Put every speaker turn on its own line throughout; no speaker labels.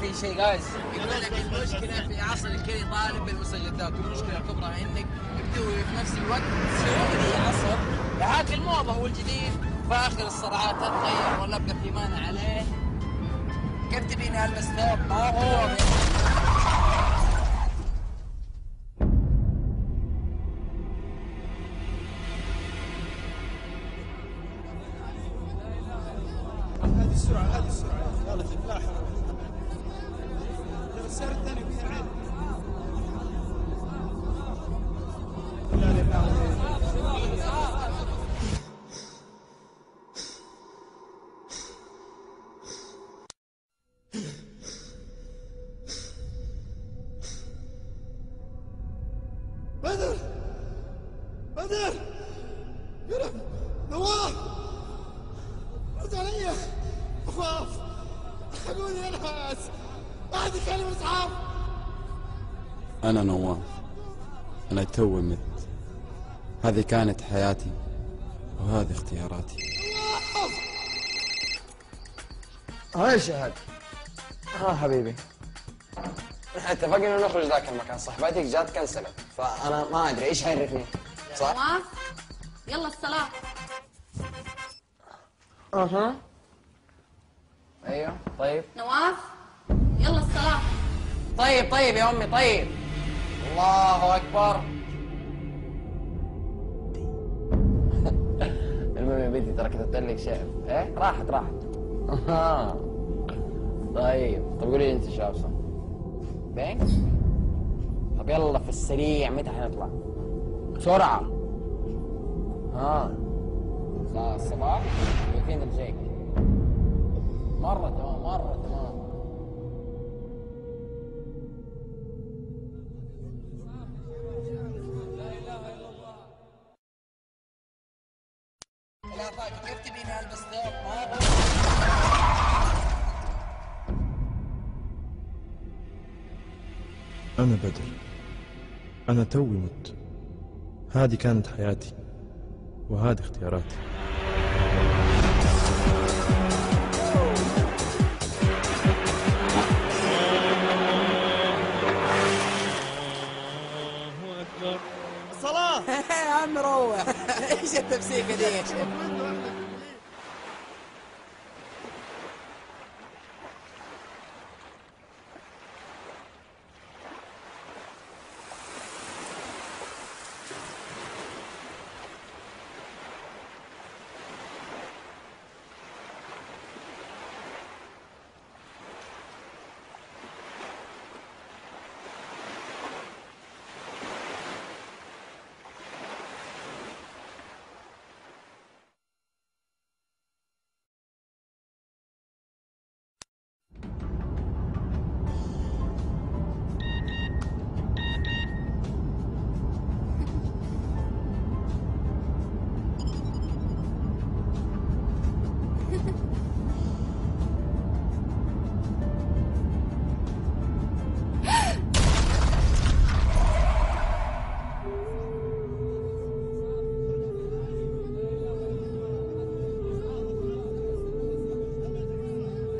في شيء جايز يقول لك المشكله في عصر الكل طالب بالمسجلات، والمشكله الكبرى انك بتدوي في نفس الوقت سعودي عصر هاك الموضه والجديد، فاخر الصراعات تتغير ولا ابقى في مانع عليه. كيف تبيني البس ثوب ما هو
هذه السرعه يلا لاحق السعر الثاني فيها عين. بدر يا رب نواف رد علي نواف خلوني يا ناس أحد يكلم إسعاف.
أنا نواف، أنا توي مت. هذه كانت حياتي وهذه اختياراتي.
هاي شهد. حبيبي، احنا اتفقنا نخرج ذاك المكان، صاحبتك جات كنسلت، فأنا ما أدري إيش هيرفني، صح؟
نواف يلا الصلاة.
أها أيوه طيب.
نواف يلا الصلاة.
طيب يا أمي طيب. الله أكبر. المهم يا بنتي ترى كتبت لك شعر، إيه؟ راحت. طيب قولي لي أنت شو لابسة؟ بينك؟ طب يلا في السريع، متى حنطلع؟ بسرعة. الصباح يمكن نجيك. مرة تمام.
لا فاك كيف تبيني البس ثوب ما هو
أنا بدر، أنا توي مت. هذه كانت حياتي وهذه اختياراتي.
الصلاة يا عم روح. ايش التمسيكة دي يا شيخ؟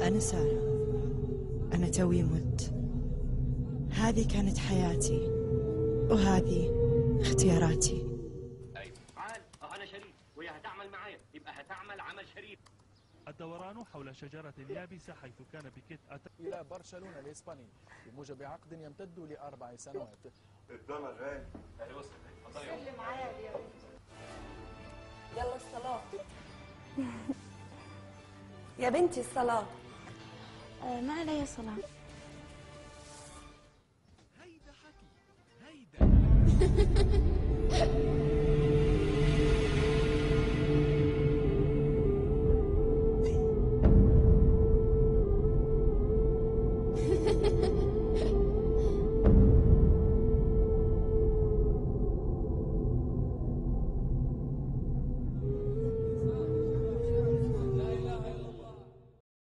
أنا سارة، أنا توي مت. هذه كانت حياتي وهذه اختياراتي.
أيوة تعال أنا شريف وياها تعمل معايا، يبقى هتعمل عمل شريف.
الدوران حول شجرة يابسة حيث كان بيكيت
إلى برشلونة الإسباني بموجب عقد يمتد ل4 سنوات.
الدولار غالي.
أهي وصلت.
سلم معايا اليوم. يلا الصلاة. يا بنتي الصلاة.
ما علي صلاة.
هيدا حكي هيدا